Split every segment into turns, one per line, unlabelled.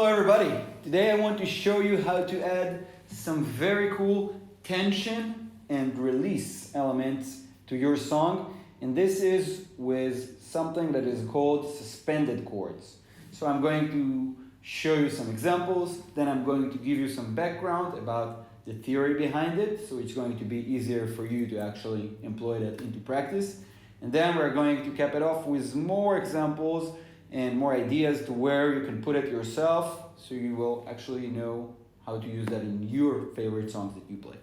Hello everybody! Today I want to show you how to add some very cool tension and release elements to your song, and this is with something that is called suspended chords. So I'm going to show you some examples, then I'm going to give you some background about the theory behind it, so it's going to be easier for you to actually employ that into practice. And then we're going to cap it off with more examples and more ideas to where you can put it yourself, so you will actually know how to use that in your favorite songs that you play.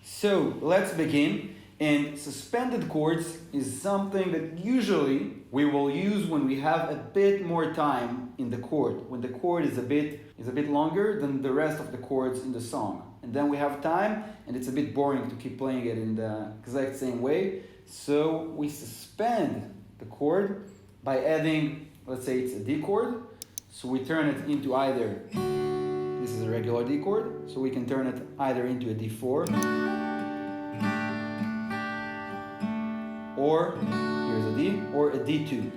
So let's begin. And suspended chords is something that usually we will use when we have a bit more time in the chord, when the chord is a bit longer than the rest of the chords in the song. And then we have time and it's a bit boring to keep playing it in the exact same way. So we suspend the chord by adding, let's say it's a D chord, so we turn it into either, this is a regular D chord, so we can turn it either into a D4, or here's a D, or a D2,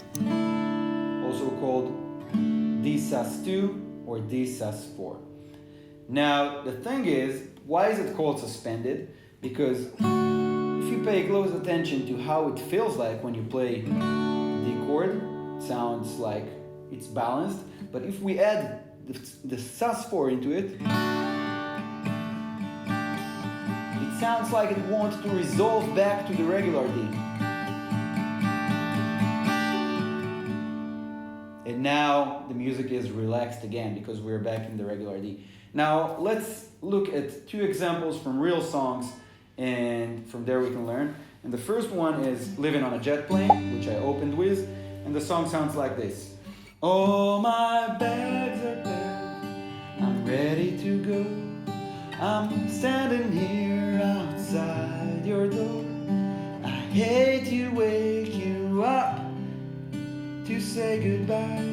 also called D sus2 or D sus4. Now the thing is, why is it called suspended? Because if you pay close attention to how it feels like when you play the D chord, it sounds like it's balanced, but if we add the sus4 into it, it sounds like it wants to resolve back to the regular D. And now the music is relaxed again because we're back in the regular D. Now let's look at two examples from real songs, and from there we can learn. And the first one is Living on a Jetplane, which I opened with, and the song sounds like this. All my bags are packed, I'm ready to go. I'm standing here outside your door. I hate to wake you up to say goodbye,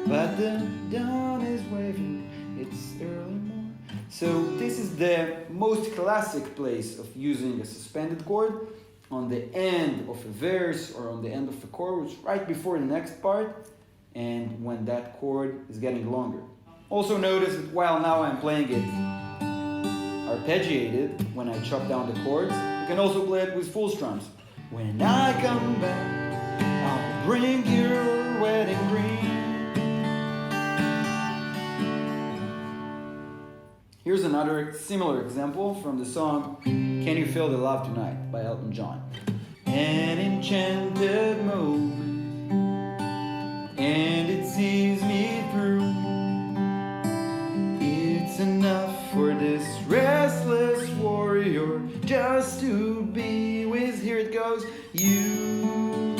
but the dawn is waving, it's early morning. So this is the most classic place of using a suspended chord, on the end of a verse or on the end of a chorus, right before the next part, and when that chord is getting longer. Also notice that while now I'm playing it arpeggiated, when I chop down the chords, you can also play it with full strums. When I come back, I'll bring your wedding ring. Here's another similar example from the song Can You Feel the Love Tonight by Elton John. An enchanted moment, and it sees me through. It's enough for this restless warrior just to be with, here it goes, you.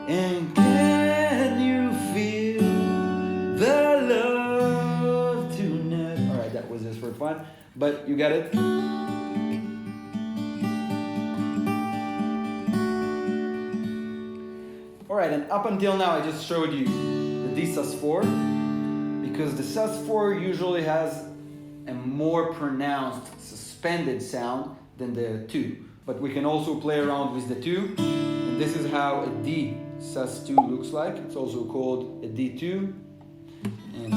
And can you feel the love tonight? Alright, that was just for fun, but you got it? Alright, and up until now I just showed you the D sus4, because the sus4 usually has a more pronounced suspended sound than the 2. But we can also play around with the 2, and this is how a D sus2 looks like. It's also called a D2. And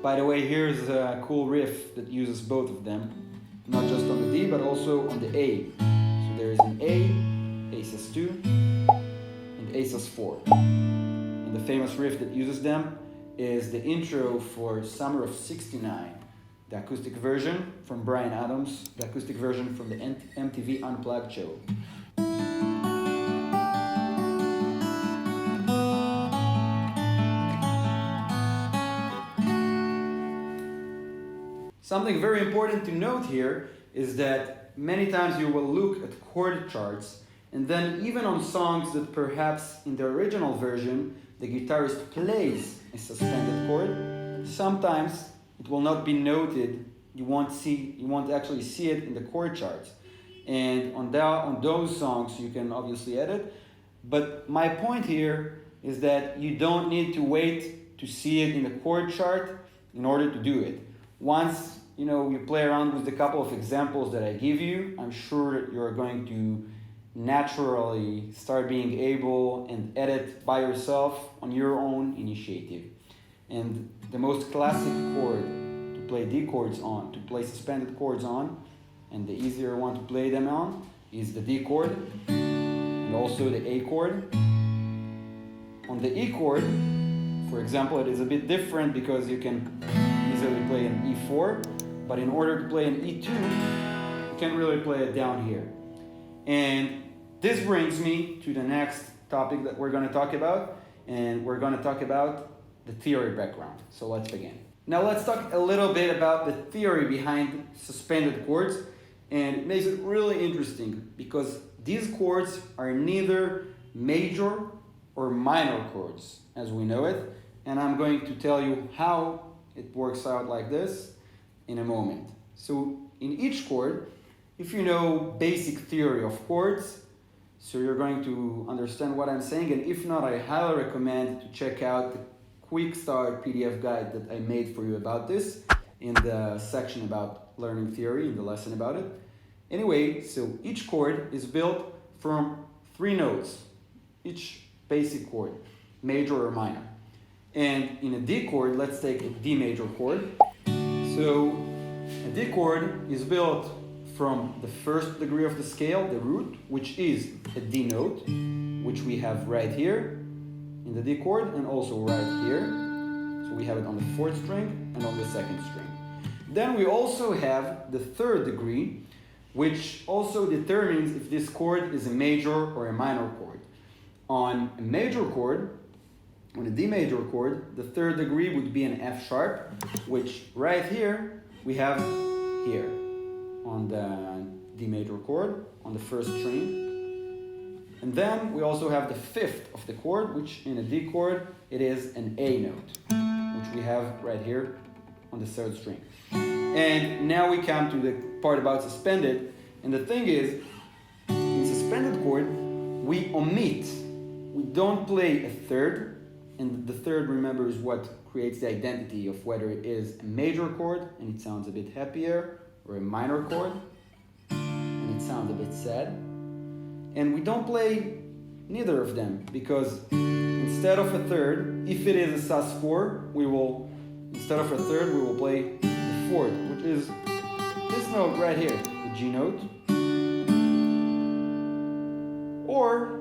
by the way, here's a cool riff that uses both of them, not just on the D, but also on the A. So there is an A sus2, and A sus4. And the famous riff that uses them is the intro for Summer of '69, the acoustic version from Bryan Adams, the acoustic version from the MTV Unplugged show. Something very important to note here is that many times you will look at chord charts, and then even on songs that perhaps in the original version the guitarist plays a suspended chord, sometimes it will not be noted. You won't actually see it in the chord charts. And on those songs you can obviously edit. But my point here is that you don't need to wait to see it in the chord chart in order to do it. Once you know, you play around with a couple of examples that I give you, I'm sure that you're going to naturally start being able and edit by yourself on your own initiative. And the most classic chord to play D chords on, to play suspended chords on, and the easier one to play them on, is the D chord and also the A chord. On the E chord, for example, it is a bit different because you can easily play an E4, but in order to play an E2, you can't really play it down here. And this brings me to the next topic that we're going to talk about, and we're going to talk about the theory background. So let's begin. Now let's talk a little bit about the theory behind suspended chords, and it makes it really interesting because these chords are neither major or minor chords as we know it, and I'm going to tell you how it works out like this in a moment. So in each chord, if you know basic theory of chords, so you're going to understand what I'm saying, and if not, I highly recommend to check out the quick start PDF guide that I made for you about this in the section about learning theory, in the lesson about it. Anyway, so each chord is built from 3 notes, each basic chord, major or minor. And in a D chord, let's take a D major chord. So a D chord is built from the first degree of the scale, the root, which is a D note, which we have right here in the D chord and also right here. So we have it on the 4th string and on the 2nd string. Then we also have the 3rd degree, which also determines if this chord is a major or a minor chord. On a major chord, on a D major chord, the 3rd degree would be an F sharp, which right here we have here on the D major chord on the 1st string. And then we also have the 5th of the chord, which in a D chord it is an A note, which we have right here on the 3rd string. And now we come to the part about suspended, and the thing is, in suspended chord we omit, we don't play a 3rd, and the 3rd, remember, is what creates the identity of whether it is a major chord and it sounds a bit happier, or a minor chord and it sounds a bit sad. And we don't play neither of them because instead of a 3rd, if it is a sus4, we will, instead of a 3rd, we will play the 4th, which is this note right here, the G note. Or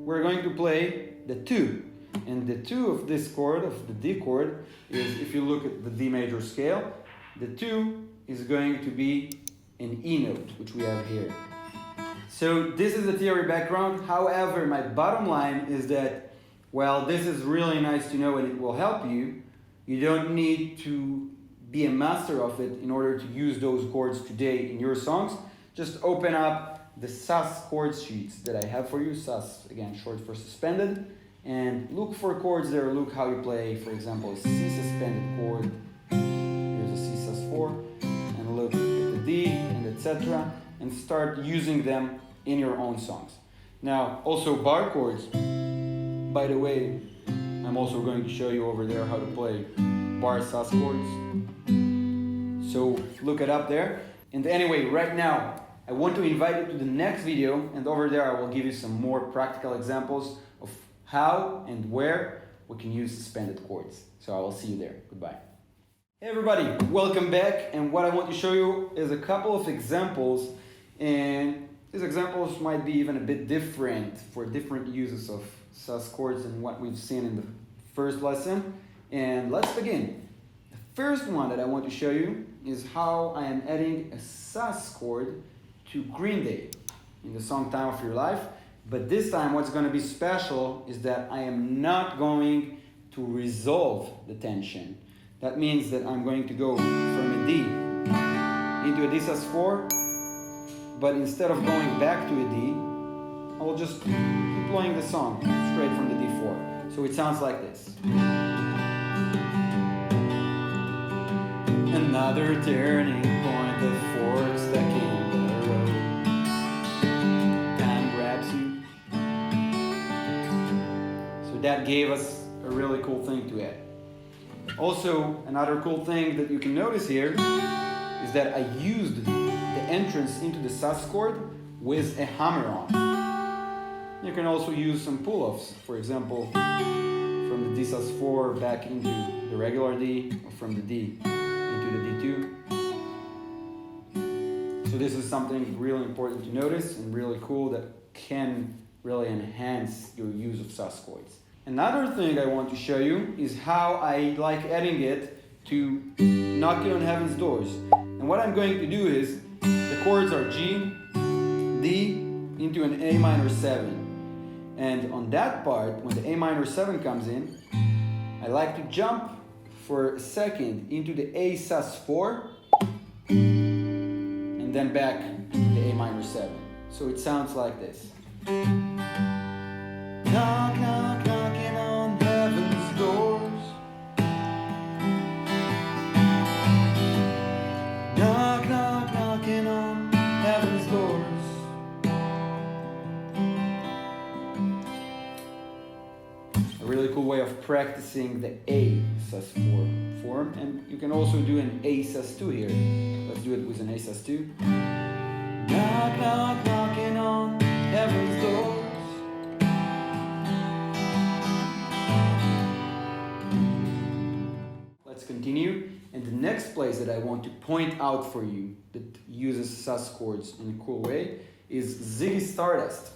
we're going to play the 2. And the 2 of this chord, of the D chord, is, if you look at the D major scale, the 2 is going to be an E note, which we have here. So this is the theory background. However, my bottom line is that, well, this is really nice to know and it will help you. You don't need to be a master of it in order to use those chords today in your songs. Just open up the sus chord sheets that I have for you. Sus, again, short for suspended. And look for chords there. Look how you play, for example, a C suspended chord. Here's a C sus4. And look at the D and etc. And start using them in your own songs. Now, also bar chords. By the way, I'm also going to show you over there how to play bar sus chords. So look it up there. And anyway, right now, I want to invite you to the next video, and over there I will give you some more practical examples of how and where we can use suspended chords. So I will see you there. Goodbye. Hey everybody, welcome back. And what I want to show you is a couple of examples, and these examples might be even a bit different for different uses of sus chords than what we've seen in the first lesson. And let's begin. The first one that I want to show you is how I am adding a sus chord to Green Day in the song Time of Your Life. But this time what's going to be special is that I am not going to resolve the tension. That means that I'm going to go from a D into a D sus4, but instead of going back to a D, I will just keep playing the song straight from the D4. So it sounds like this. Another turning point, the fork stuck in the road. Time grabs you. So that gave us a really cool thing to add. Also, another cool thing that you can notice here is that I used the entrance into the sus chord with a hammer-on. You can also use some pull-offs, for example, from the D sus4 back into the regular D, or from the D into the D2. So this is something really important to notice and really cool that can really enhance your use of sus chords. Another thing I want to show you is how I like adding it to Knockin' on Heaven's Doors. And what I'm going to do is, the chords are G, D, into an A minor 7. And on that part, when the A minor 7 comes in, I like to jump for a second into the A sus4, and then back to the A minor 7. So it sounds like this. Knock, knock, knocking on heaven's doors. Knock, knock, knocking on heaven's doors. A really cool way of practicing the A sus4 form, and you can also do an A sus2 here. Let's do it with an A sus2. Knock, knock, knocking on heaven's doors. Let's continue. And the next place that I want to point out for you that uses sus chords in a cool way is Ziggy Stardust,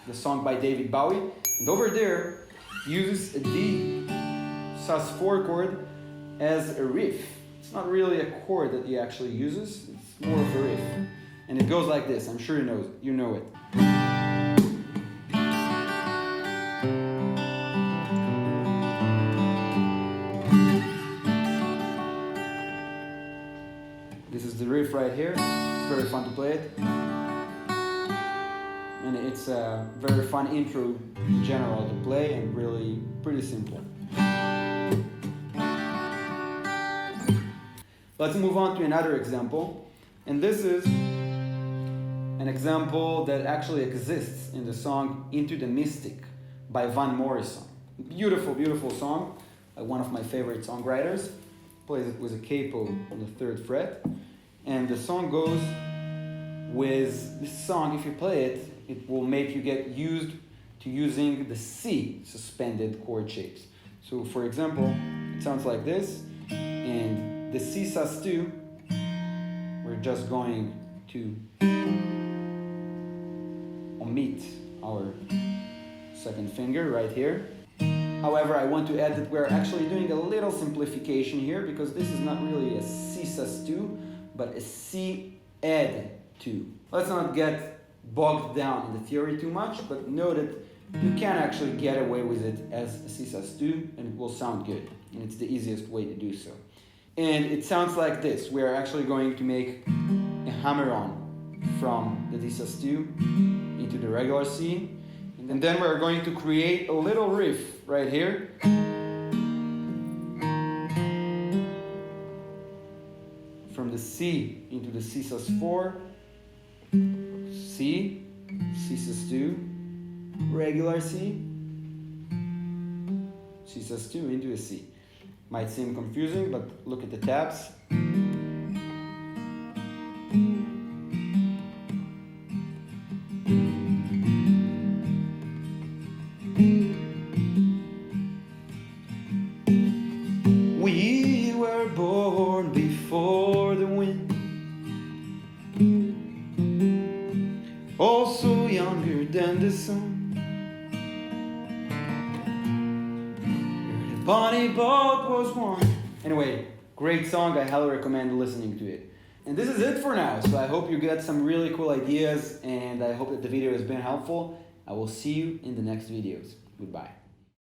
the song by David Bowie. And over there, uses a D sus4 chord as a riff. It's not really a chord that he actually uses, it's more of a riff. And it goes like this, I'm sure you know it. This is the riff right here. It's very fun to play it. And it's a very fun intro in general to play, and really pretty simple. Let's move on to another example. And this is an example that actually exists in the song Into the Mystic by Van Morrison. Beautiful, beautiful song. One of my favorite songwriters. Plays it with a capo on the 3rd fret. And the song goes with this song, if you play it, it will make you get used to using the C suspended chord shapes. So for example, it sounds like this, and the C sus2, we're just going to omit our 2nd finger right here. However, I want to add that we're actually doing a little simplification here, because this is not really a C sus2, but a C add 2. Let's not get bogged down in the theory too much, but know that you can actually get away with it as a C sus2, and it will sound good, and it's the easiest way to do so. And it sounds like this. We are actually going to make a hammer-on from the D sus2 into the regular C, and then we're going to create a little riff right here. From the C into the C sus4, C, C sus2, regular C, C sus2 into a C. Might seem confusing, but look at the tabs. We were born before the wind, also younger than the sun. The bonnie boat was one. Anyway, great song. I highly recommend listening to it. And this is it for now. So I hope you get some really cool ideas, and I hope that the video has been helpful. I will see you in the next videos. Goodbye.